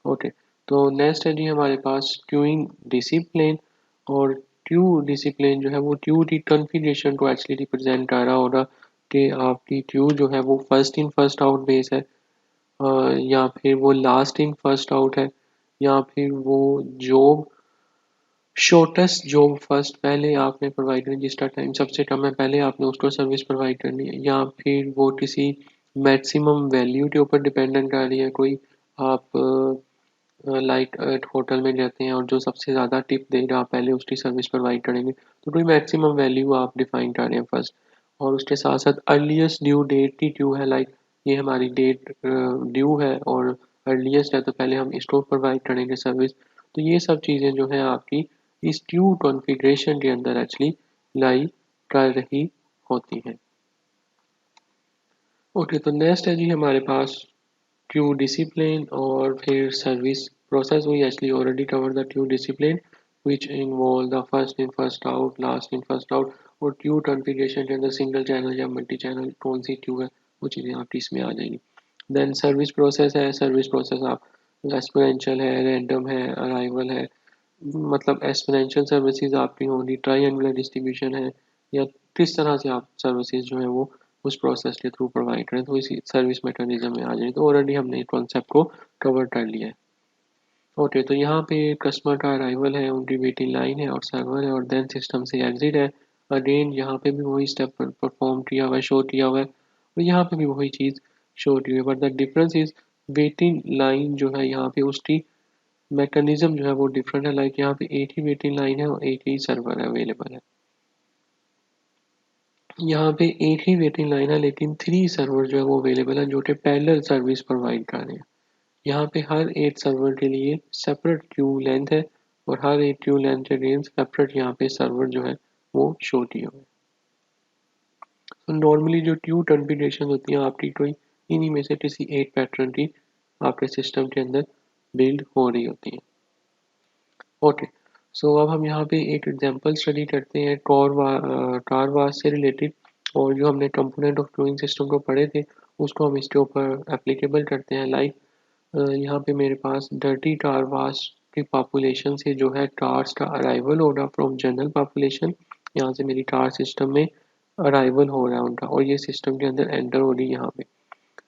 ओके, तो नेक्स्ट है जी हमारे पास क्यूइंग डिसिप्लिन। और क्यू डिसिप्लिन जो है वो क्यू की कॉन्फ़िगरेशन को एक्चुअली रिप्रेजेंट कर रहा होगा कि आपकी क्यू जो है वो first in first out base है, या फिर वो लास्ट इन फर्स्ट आउट है, या फिर वो जॉब शॉर्टेस्ट जॉब फर्स्ट पहले आपने प्रोवाइड करनी, जिसका टाइम सबसे कम है पहले आपने उसको सर्विस प्रोवाइड करनी है, या फिर वो किसी मैक्सिमम वैल्यू के ऊपर डिपेंडेंट कर रही है। कोई आप लाइक होटल में जाते हैं और जो सबसे ज़्यादा टिप देगा आप पहले उसकी सर्विस प्रोवाइड करेंगे, तो कोई मैक्सिमम वैल्यू आप डिफाइन कर रहे हैं फर्स्ट। और उसके साथ साथ अर्लीस्ट ड्यू डेट की क्यू है, लाइक ये हमारी डेट ड्यू है और अर्लीस्ट है तो पहले हम इसको प्रोवाइड करेंगे सर्विस। तो ये सब चीज़ें जो है आपकी इस क्यू कॉन्फ़िगरेशन के अंदर एक्चुअली लाई कर रही होती हैं। ओके, तो नेक्स्ट है जी हमारे पास क्यू डिसिप्लिन और फिर service process. We actually already cover the queue discipline which involve the first in first out, last in first out. और क्यू कॉन्फ़िगरेशन के अंदर सिंगल चैनल या मल्टी चैनल कौन सी क्यू है वो चीज़ें आपकी इसमें आ जाएंगी। देन सर्विस प्रोसेस है। सर्विस प्रोसेस आप एक्सपोनेंशियल है, रैंडम है, अराइवल है, मतलब एक्सपोनेंशियल सर्विसेज आपकी होंगी, ट्रायंगुलर डिस्ट्रीब्यूशन है, या किस तरह से आप सर्विसेज जो है वो उस प्रोसेस के थ्रू प्रोवाइड करें, तो इसी सर्विस मैकेनिज्म में आ जाए। तो ऑलरेडी हमने कॉन्सेप्ट को कवर कर लिया है। ओके, तो यहाँ पे कस्टमर का अराइवल है, उनकी वेटिंग लाइन है और सर्वर है, और देन सिस्टम से एग्जिट है। अगेन यहाँ पे भी वही स्टेप परफॉर्म किया हुआ है, शो किया हुआ है, और यहाँ पे भी वही चीज़ शो की हुई है, but the difference is waiting line जो है यहाँ पे उसकी मैकेनिज्म जो है वो डिफरेंट है। लाइक यहाँ पे एक ही वेटिंग लाइन है और एक ही सर्वर अवेलेबल है। यहाँ पे एक ही वेटिंग लाइन है लेकिन 3 सर्वर जो है वो अवेलेबल है जो कि पैरेलल सर्विस प्रोवाइड कर रहे हैं। यहाँ पे हर एक सर्वर के लिए सेपरेट क्यू लेंथ है और हर एक क्यू लेंथ के अगेंस्ट सेपरेट यहाँ पे सर्वर जो है वो शो किए हुए हैं। तो नॉर्मली जो क्यू कॉन्फ़िगरेशन होती है आपकी कोई इन्हीं में से किसी एक पैटर्न की आपके सिस्टम के अंदर बिल्ड हो रही होती है। ओके, सो अब हम यहाँ पे एक एग्जांपल स्टडी करते हैं कार वाश से रिलेटेड, और जो हमने कंपोनेंट ऑफ क्यूइंग सिस्टम को पढ़े थे उसको हम इसके ऊपर एप्लीकेबल करते हैं। लाइक यहाँ पे मेरे पास डर्टी कार वाश की पॉपुलेशन से जो है कार्स का अराइवल होगा फ्रॉम जनरल पॉपुलेशन, यहाँ से मेरी कार सिस्टम में अराइवल हो रहा है उनका, और ये सिस्टम के अंदर एंटर हो रही है यहाँ पे।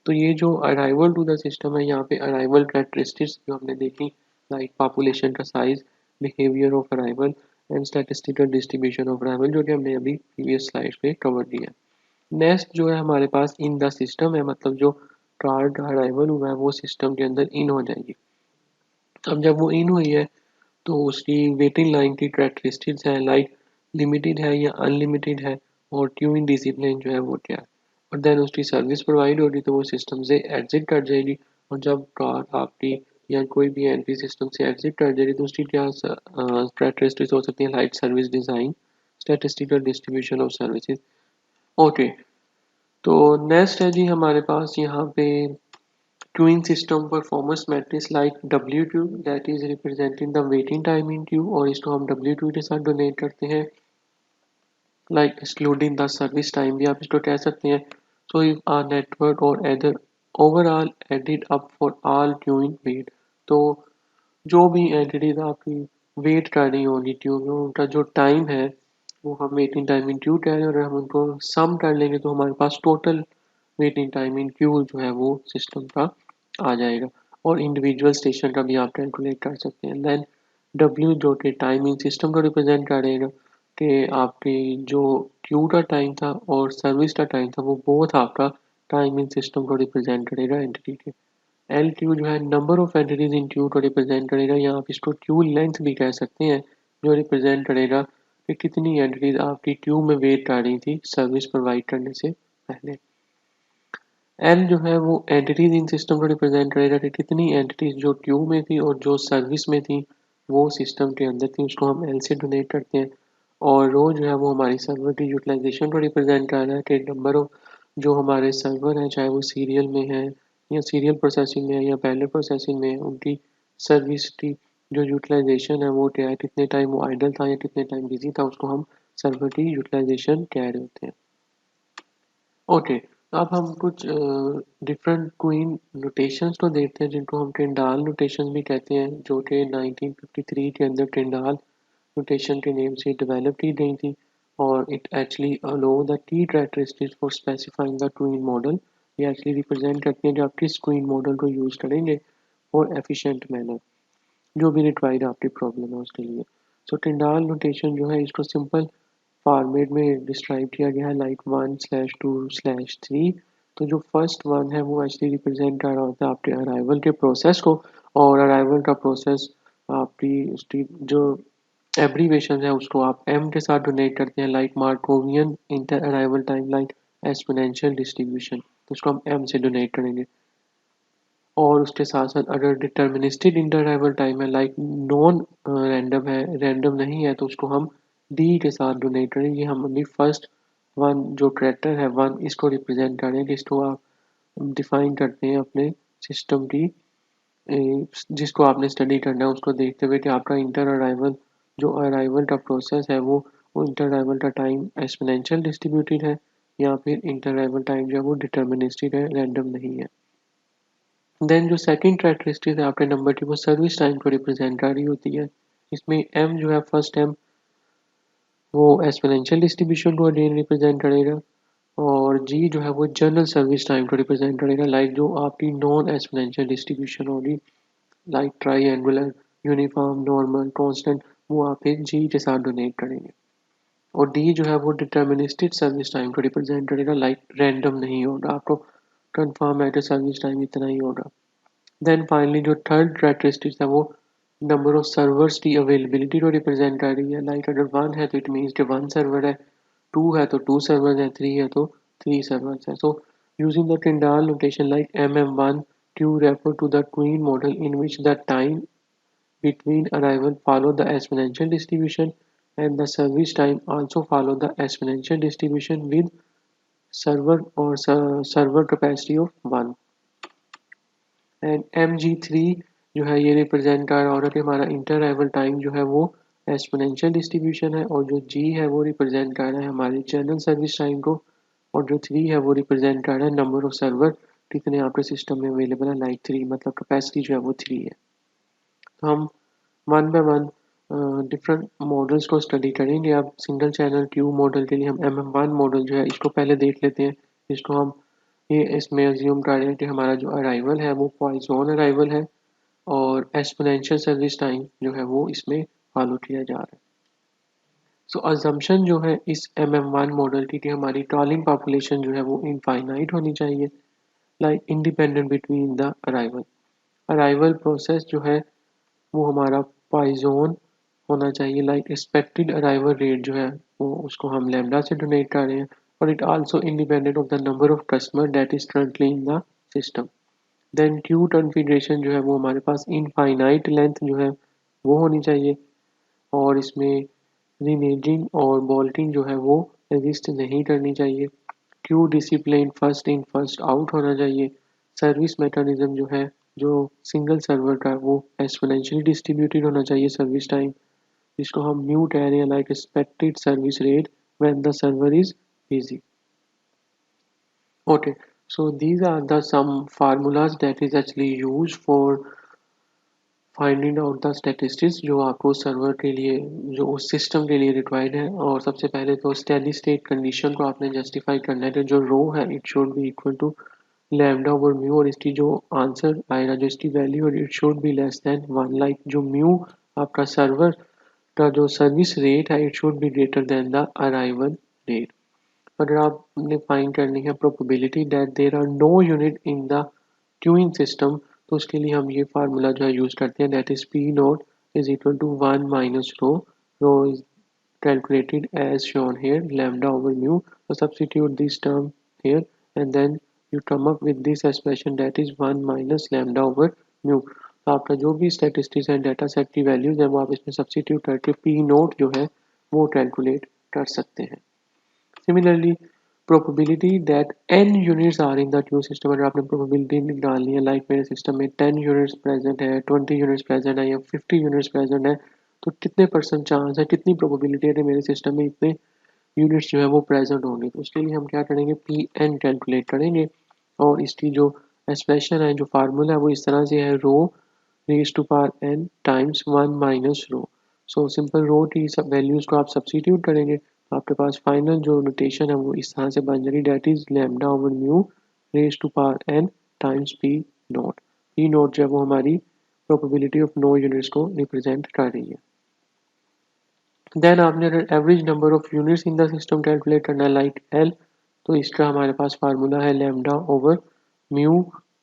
तो ये जो अराइवल टू द सिस्टम है यहाँ पे अराइवल कैरेक्टरिस्टिक्स जो हमने देखी, लाइक पॉपुलेशन का size, behaviour of arrival and statistical distribution of arrival, जो कि हमने अभी प्रीवियस स्लाइड पे कवर किया है। नेक्स्ट जो है हमारे पास इन द सिस्टम है, मतलब जो कार का अराइवल हुआ है वो सिस्टम के अंदर इन हो जाएगी। अब जब वो इन हुई है तो उसकी वेटिंग लाइन की कैरेक्टरिस्टिक्स है, लाइक लिमिटेड है या अनलिमिटेड है, और क्यूइंग डिसिप्लिन जो है वो क्या है। और देन उसकी सर्विस प्रोवाइड होगी तो वो सिस्टम से एग्जिट कर जाएगी। और जब कार आपकी या कोई भी एंट्री सिस्टम से एग्जिट कर जाएगी तो उसकी क्या कैरेक्टरिस्टिक्स हो सकती हैं, like service design, statistical distribution of services. Okay, तो नेक्स्ट है जी हमारे पास यहाँ पे queuing system performance metrics like W2 that is representing the waiting time in queue, और इसको हम W2 के साथ डोनेट करते हैं, like excluding the service time भी आप इसको कह सकते हैं। So if a network or either overall added up for all queuing wait, तो जो भी एंटिटीज आपकी वेट कर रही होंगी क्यू में उनका जो टाइम है वो हम वेटिंग टाइम इन क्यू कह रहे हैं, और हम उनको सम कर लेंगे तो हमारे पास total waiting time in queue जो है वो सिस्टम का आ जाएगा। और इंडिविजुअल स्टेशन का भी आप कैलकुलेट कर सकते हैं। देन डब्ल्यू जो कि टाइमिंग सिस्टम को रिप्रेजेंट करेगा कि आपकी जो क्यू का टाइम था और सर्विस का टाइम था वो बोथ आपका टाइमिंग सिस्टम को रिप्रेजेंट करेगा एंटिटी के। एल क्यू जो है number of entities in Q को रिप्रेजेंट करेगा, या आप इसको क्यू लेंथ भी कह सकते हैं, जो रिप्रेजेंट करेगा कि कितनी एंटिटीज आपकी क्यू में वेट कर रही थी सर्विस प्रोवाइड करने से पहले। एल जो है वो एंटिटीज इन सिस्टम को रिप्रेजेंट करेगा कि कितनी एंटिटीज जो क्यू में थी और जो सर्विस में थी वो सिस्टम के अंदर थी, उसको हम एल से डोनेट करते हैं। और रो जो है वो हमारी सर्वर की यूटिलाइजेशन को रिप्रेजेंट कर रहा है कि नंबर ऑफ जो हमारे सर्वर हैं चाहे वो सीरियल में है या सीरियल प्रोसेसिंग में है या पैरेलल प्रोसेसिंग में है, उनकी सर्विस की जो यूटिलाइजेशन है वो क्या है, कितने टाइम वो आइडल था या कितने टाइम बिजी था, उसको हम सर्वर की यूटिलाइजेशन कह रहे होते हैं। ओके, अब हम कुछ डिफरेंट क्वीन नोटेशंस को देखते हैं जिनको हम टिंडाल नोटेशन भी कहते हैं, जो कि 1953 के अंदर टिंडाल नोटेशन के नेम से डेवलप की गई थी। और it actually aloe the key characteristics for specifying the queen model. ये एक्चुअली रिप्रेजेंट करती हैं कि आप किस क्वीन मॉडल को यूज़ करेंगे और एफिशिएंट मैनर, जो भी रिक्वायर्ड आपकी प्रॉब्लम है उसके लिए। सो टिंडाल नोटेशन जो है इसको सिंपल फॉर्मेट में डिस्क्राइब किया गया है लाइक 1/2/3। तो जो फर्स्ट वन है वो एक्चुअली रिप्रेजेंट कर रहा होता है आपके अराइवल के प्रोसेस को, और अराइवल का प्रोसेस आपकी उसकी जो एब्रीवेशन है उसको आप एम के साथ डोनेट करते हैं, like Markovian inter arrival time, like exponential distribution, तो उसको हम एम से डोनेट करेंगे। और उसके साथ साथ अगर डिटर्मिनिस्टिक इंटर अराइवल टाइम है लाइक नॉन रैंडम है, रैंडम नहीं है, तो उसको हम डी के साथ डोनेट करेंगे। हम अभी फर्स्ट वन जो कैरेक्टर है वन इसको रिप्रेजेंट करेंगे, इसको आप डिफाइन करते हैं अपने सिस्टम की जिसको आपने स्टडी करना है उसको देखते हुए कि आपका इंटर अराइवल जो अराइवल का प्रोसेस है वो इंटर अराइवल का टाइम एक्सपोनेंशियल डिस्ट्रीब्यूटेड है या फिर इंटर अराइवल टाइम जो है वो डिटर्मिनिस्टिक है, रैंडम नहीं है। देन जो सेकंड कैरेक्टरिस्टिक है आपके नंबर की वो सर्विस टाइम को रिप्रेजेंट कर रही होती है। इसमें एम जो है फर्स्ट एम वो एक्सपोनेंशियल डिस्ट्रीब्यूशन को अगेन रिप्रेजेंट करेगा, और जी जो है वो जनरल सर्विस टाइम को रिप्रेजेंट करेगा, लाइक जो आपकी नॉन एक्सपोनेंशियल डिस्ट्रीब्यूशन होगी like triangular, uniform, normal, constant, वो आप एक जी के साथ डोनेट करेंगे। और डी जो है वो डिटर्मिनिस्टिक सर्विस टाइम को रिप्रेजेंट करेगा, लाइक रैंडम नहीं होगा, आपको कंफर्म है कि सर्विस टाइम इतना ही होगा। देन फाइनली जो थर्ड कैरेक्टरिस्टिक है वो नंबर ऑफ सर्वर्स की अवेलेबिलिटी को रिप्रेजेंट कर रही है, लाइक अगर वन है तो इट मीन्स कि वन सर्वर है, टू है तो टू सर्वर्स है, थ्री है तो थ्री सर्वर्स है। So using the Kendall notation like MM1 Q refer to the queen model in which the time between arrival follow the exponential distribution and the service time also follow the exponential distribution with server or server capacity of 1। And MG3 जो है ये represent कर रहा होगा कि हमारा inter arrival time जो है वो एक्सपोनेंशियल डिस्ट्रीब्यूशन है, और जो G है वो रिप्रेजेंट कर रहा है हमारी जनरल सर्विस टाइम को, और जो 3 है वो रिप्रेजेंट कर रहा है नंबर ऑफ सर्वर कितने आपके सिस्टम में अवेलेबल है, लाइक 3 मतलब कैपेसिटी जो है वो 3 है। तो हम one by one different models को स्टडी करेंगे। अब सिंगल चैनल क्यू मॉडल के लिए हम MM1 मॉडल जो है इसको पहले देख लेते हैं, जिसको हम ये इसमें अज्यूम कर रहे हैं कि हमारा जो अराइवल है वो पॉइजन अराइवल है, और एक्सपोनेंशियल सर्विस टाइम जो है वो इसमें फॉलो किया जा रहा है। सो अजम्पशन जो है इस MM1 मॉडल की कि हमारी ट्रॉलिंग पॉपुलेशन जो है वो इनफाइनाइट होनी चाहिए, like independent between the arrival. Arrival process जो है वो हमारा पॉइजन होना चाहिए, लाइक एक्सपेक्टेड अराइवल रेट जो है वो उसको हम लैम्डा से डोनेट कर रहे हैं, और it also independent of the number of customer that is currently in the system. Then queue configuration जो है वो हमारे पास infinite length जो है वो होनी चाहिए, और इसमें रिनेजिंग और बोल्टिंग जो है वो एग्जिस्ट नहीं करनी चाहिए। Q discipline first in first out होना चाहिए। सर्विस मैकेनिज्म जो है, जो सिंगल सर्वर का, वो एक्सपोनेंशियली डिस्ट्रीब्यूटेड होना चाहिए सर्विस टाइम, जिसको हम म्यू कह रहे हैं, like expected service rate when the server is busy. Okay, so these are the some formulas that is actually used for finding out the statistics जो आपको सर्वर के लिए, जो उस सिस्टम के लिए रिक्वायर्ड है। और सबसे पहले तो स्टेडी स्टेट कंडीशन को आपने जस्टिफाई करना है, तो जो रो है it should be equal to lambda over mu, और इसकी जो आंसर आएगा, जो इसकी वैल्यू है, it should be less than 1, like जो म्यू आपका सर्वर का जो सर्विस रेट है it should be greater than the arrival rate. अगर आपने फाइंड करनी है probability that there are no unit in the queuing system, तो उसके लिए हम ये फार्मूला जो है यूज करते हैं, that is P naught is equal to 1 minus rho, rho is calculated as shown here, lambda over mu, so substitute this term here and then you come up with this expression that is 1 minus lambda over mu। तो आपका जो भी statistics and data set की values है वो आप इसमें substitute करके पी नोट जो है वो कैलकुलेट कर सकते हैं। Similarly, probability that n units are in the queue system, अगर आपने probability निकालनी है, लाइक मेरे सिस्टम में 10 यूनिट्स प्रेजेंट है, 20 यूनिट्स प्रेजेंट है या 50 यूनिट्स प्रेजेंट है, तो कितने परसेंट चांस है, कितनी प्रोबेबिलिटी है कि मेरे सिस्टम में इतने यूनिट्स जो है वो प्रेजेंट होंगे। तो उसके लिए हम क्या करेंगे, पी एन कैलकुलेट करेंगे, और इसकी जो एक्सप्रेशन है, जो फार्मूला है, वो इस तरह से है, rho raise to power n times 1 minus rho. So simple rho की सब वैल्यूज को आप सब्सटीट्यूट करेंगे, तो आपके पास फाइनल जो नोटेशन है वो इस तरह से बन जाएगी, that is lambda over mu raise to power n times p naught. P naught जो है वो हमारी प्रोबेबिलिटी ऑफ नो यूनिट्स को रिप्रेजेंट कर रही है। देन आपने अगर average number of units in the system calculate करना है, लाइक एल, तो इसका हमारे पास फार्मूला है lambda over mu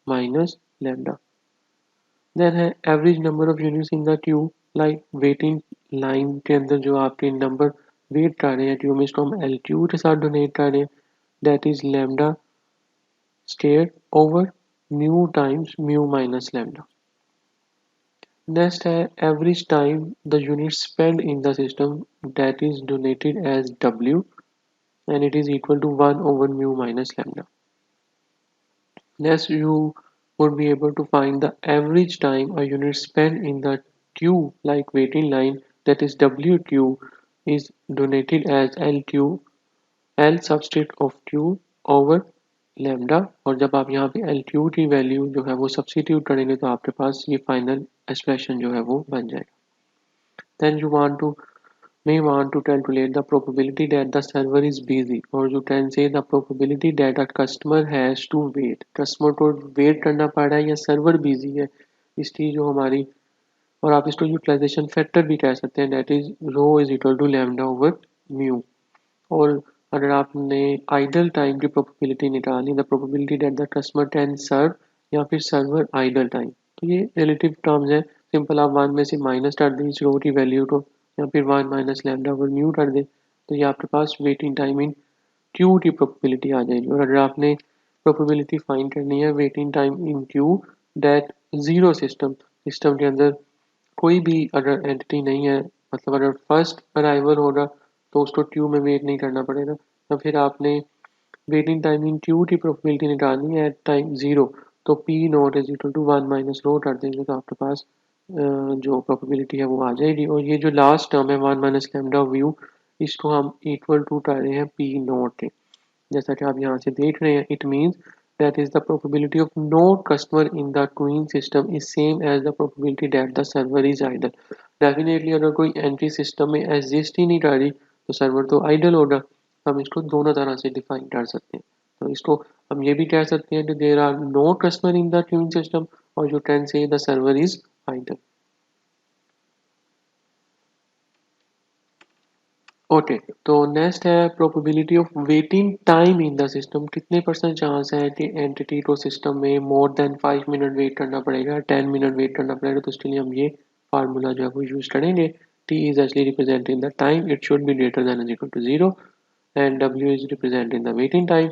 minus lambda. Then है average number of units in the queue, like waiting line के अंदर जो आपके नंबर वेट कर रहे हैं क्यू में, इसको हम एल क्यू के साथ डोनेट कर रहे हैं, that is lambda square over mu times mu minus lambda. Next है average time the unit spend in the system, that is denoted as W and it is equal to 1 over mu minus lambda. Next, you would be able to find the average time a unit spent in the queue, like waiting line, that is WQ is donated as LQ, L subscript of Q over lambda। और जब आप यहाँ पे LQ की value जो है वो substitute करेंगे तो आपके पास ये फाइनल एक्सप्रेशन जो है वो बन जाएगा। Then you may want to calculate the probability that the server is busy, or you can say the probability that a customer has to wait, customer को wait करना पड़ रहा है या server busy है, इसकी जो हमारी, और आप इसको यूटिलाइजेशन फैक्टर भी कह सकते हैं, that is rho is equal to lambda over mu। और अगर आपने आइडल टाइम की प्रोबेबिलिटी निकालनी, the probability that the customer can serve, या फिर सर्वर आइडल टाइम, तो ये रिलेटिव टर्म्स है, सिंपल आप 1 में से माइनस कर दें इस रो की वैल्यू को, या फिर 1 माइनस लैम्डा ओवर म्यू कर दें, तो ये आपके पास वेटिंग टाइम इन क्यू की प्रोबेबिलिटी आ जाएगी। और अगर आपने प्रोबेबिलिटी फाइंड करनी है waiting time in Q that zero system, system के अंदर कोई भी अगर एंटिटी नहीं है, मतलब अगर फर्स्ट अराइवल होगा तो उसको क्यू में वेट नहीं करना पड़ेगा, या फिर आपने वेटिंग टाइम इन क्यू की प्रोबेबिलिटी निकालनी है एट टाइम जीरो, तो P naught is equal to 1 minus rho कर देंगे, तो आपके पास जो प्रोबेबिलिटी है वो आ जाएगी। और ये जो लास्ट टर्म है 1 माइनस लैम्डा व्यू, इसको हम इक्वल टू कर रहे हैं पी नॉट के, जैसा कि आप यहाँ से देख रहे हैं, it means that is the probability of no customer in the queuing system is same as the probability that the server is idle। Definitely अगर कोई एंट्री सिस्टम में एग्जिस्ट ही नहीं कर रही तो सर्वर तो आइडल होगा। हम इसको दोनों तरह से डिफाइन कर सकते हैं, तो इसको हम ये भी कह सकते हैं कि there are no customer in the queuing system, और you can say the server is idle. Okay, तो नेक्स्ट है probability of waiting time in the system, कितने परसेंट चांस है कि एंटिटी को सिस्टम में मोर देन 5 मिनट वेट करना पड़ेगा, 10 मिनट वेट करना पड़ेगा, तो उसके लिए हम ये फार्मूला जो है वो यूज करेंगे, T is actually representing the time, it should be greater than is equal to 0, and W is representing the waiting time.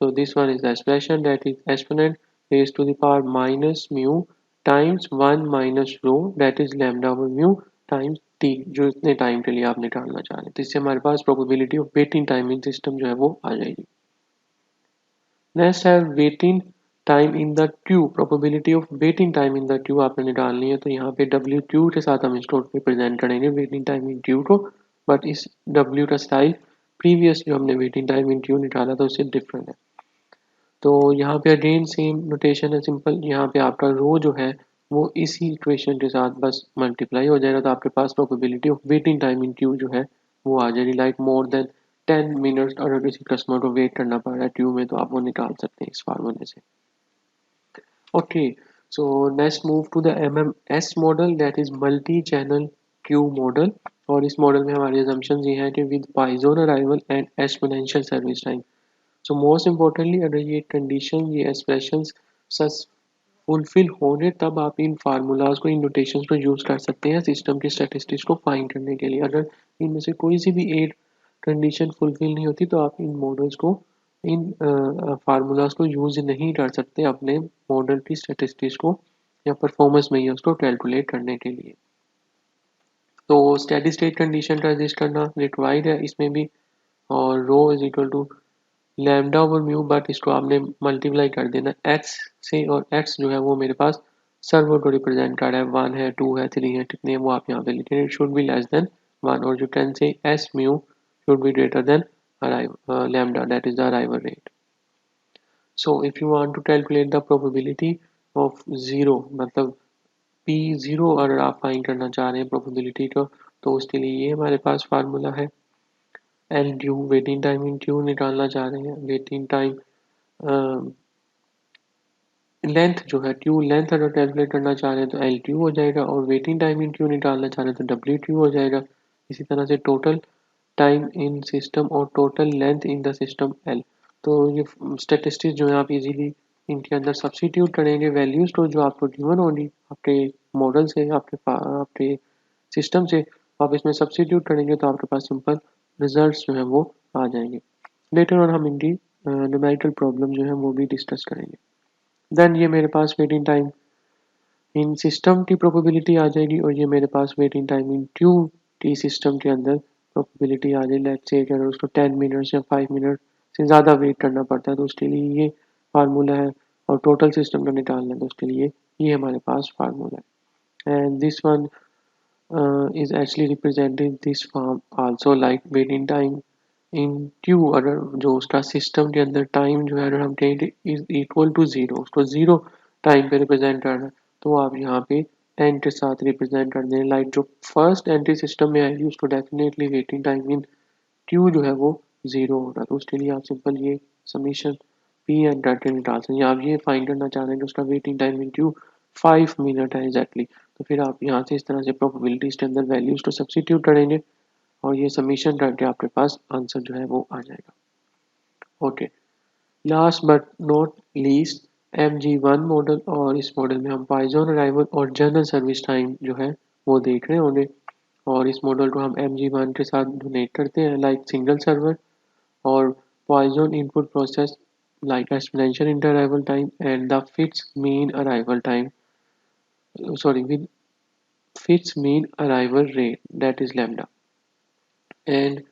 So this one is the expression, that is exponent raised to the power minus mu times 1 minus rho, that is lambda over mu times t, जो इतने time के लिए आप निकालना चाह रहे हैं। तो इससे हमारे पास probability of waiting time in system जो है वो आ जाएगी। नेक्स्ट है waiting time in the queue. Probability of waiting time in the queue आपने निकालनी है, तो यहाँ पे डब्ल्यू क्यू के साथ हम इसको रिप्रेजेंट करेंगे वेटिंग टाइम इन क्यू को, बट इस डब्ल्यू का स्टाइल प्रीवियस जो हमने वेटिंग टाइम इन क्यू निकाला था उससे डिफरेंट है। तो यहाँ पे अगेन सेम नोटेशन है सिंपल, यहाँ पे आपका रो जो है वो इसी इक्वेशन के साथ बस मल्टीप्लाई हो जाएगा, तो आपके पास probability of waiting time in queue जो है वो आ जाएगी, लाइक मोर देन 10 मिनट्स। अगर किसी कस्टमर को वेट करना पड़ रहा है क्यू में तो आप वो निकाल सकते हैं इस फार्मूले से। Okay, so next move to the MMS model, that is multi channel queue model. और इस मॉडल में हमारी assumption ये है कि with Poisson arrival and exponential service time. So most importantly अगर ये कंडीशन, ये एक्सप्रेशंस सच फुलफिल होंगे तब आप इन फार्मूलाज को, इन नोटेशंस को यूज़ कर सकते हैं सिस्टम की स्टैटिस्टिक्स को फाइंड करने के लिए। अगर इनमें से कोई सी भी एक कंडीशन फुलफिल नहीं होती तो आप इन मॉडल्स को, इन फार्मूलाज को यूज़ नहीं कर सकते अपने मॉडल की स्टैटिस्टिक्स को या परफॉर्मेंस में उसको कैलकुलेट करने के लिए। तो स्टेडी स्टेट कंडीशन का एग्जिस्ट करना रिक्वायर्ड है इसमें भी, और rho is equal to lambda over mu, but इसको आपने मल्टीप्लाई कर देना एक्स से, और एक्स जो है वो मेरे पास सर्वर को रिप्रेजेंट कर रहा है, 1 है, 2 है, 3 है, कितने हैं वो आप यहाँ पे लिखें, it should be less than 1, और जो can say S mu should be greater then lambda, that is the arrival rate. So if you want to calculate the probability of zero, मतलब p0 अगर आप फाइंड करना चाह रहे हैं probability को, तो उसके लिए ये हमारे पास फार्मूला है। L due waiting time in queue निकालना चाह रहे हैं, वेटिंग टाइम लेंथ जो है, ट्यू लेंथ अगर कैलकुलेट करना चाह रहे हैं तो एल ट्यू हो जाएगा, और वेटिंग टाइम इन ट्यू निकालना चाह रहे हैं तो डब्ल्यू ट्यू हो जाएगा। इसी तरह से टोटल टाइम इन सिस्टम और total length in the system L. तो ये स्टेटिस्टिक्स जो है आप इजीली इनके अंदर सब्स्टिट्यूट करेंगे वैल्यूज को जो आपको गिवन होगी आपके मॉडल से, आपके सिस्टम से, आप इसमें सब्स्टिट्यूट करेंगे तो आपके पास सिंपल रिजल्ट्स जो है वो आ जाएंगे। लेटर ऑन हम इनकी न्यूमेरिकल प्रॉब्लम जो है वो भी डिस्कस करेंगे। देन ये मेरे पास वेटिंग टाइम इन सिस्टम की प्रोबेबिलिटी आ जाएगी, और ये मेरे पास वेटिंग टाइम इन क्यू की सिस्टम के अंदर प्रोबेबिलिटी आ जाए। लेट्स से अगर उसको 10 मिनट्स या 5 मिनट से ज़्यादा वेट करना पड़ता है तो उसके लिए ये फार्मूला है, और टोटल सिस्टम का निकालना है तो उसके लिए ये हमारे पास फार्मूला है। And this one is actually representing this form also, like waiting time in queue। अगर जो उसका सिस्टम के अंदर टाइम जो है अगर हम कहें इज इक्वल टू जीरो, उसको जीरो टाइम पे रिप्रेजेंट करना है, तो आप यहाँ पे एन के साथ रिप्रेजेंट कर दें। लाइक जो फर्स्ट एंट्री सिस्टम में आएगी उसको definitely waiting time in queue जो है वो जीरो होगा, तो उसके लिए आप सिंपल ये समीशन पी एंड करके निकाल सकते हैं। आप ये फाइंड करना चाह रहे हैं कि उसका waiting time in Q 5 minute है एग्जैक्टली, तो फिर आप यहाँ से इस तरह से प्रोबेबिलिटीज के अंदर वैल्यूज को सब्स्टिट्यूट करेंगे और ये समीशन करके आपके पास आंसर जो है वो आ जाएगा। Okay, last but not least MG1 model, और इस मॉडल में हम पाइजोन अराइवल और जनरल सर्विस टाइम जो है वो देख रहे होंगे, और इस मॉडल को हम MG1 के साथ डोनेट करते हैं लाइक सिंगल सर्वर, और Poisson input process like exponential inter-arrival time and the Fitz mean arrival time, sorry, with Fitz mean arrival rate, that is lambda. And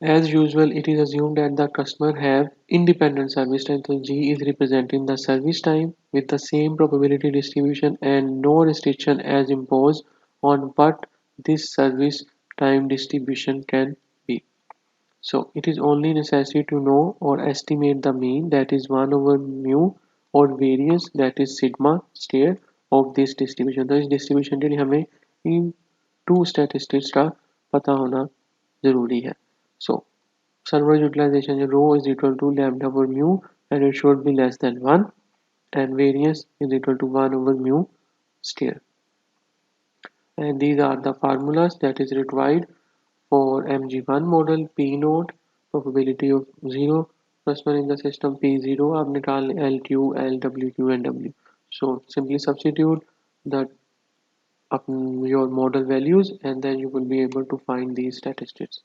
as usual, it is assumed that the customer have independent service time, so G is representing the service time with the same probability distribution and no restriction as imposed on what this service time distribution can be. So it is only necessary to know or estimate the mean, that is 1 over mu, or variance, that is sigma square of this distribution। तो इस distribution के लिए हमें इन two statistics का पता होना जरूरी है। So server utilization rho is equal to lambda over mu and it should be less than 1, and variance is equal to 1 over mu square, and these are the formulas that is required for MG1 model। P naught probability of 0 customer in the system, P0 आप निकाल LQ, LWQ and W। So simply substitute the your model values and then you will be able to find these statistics।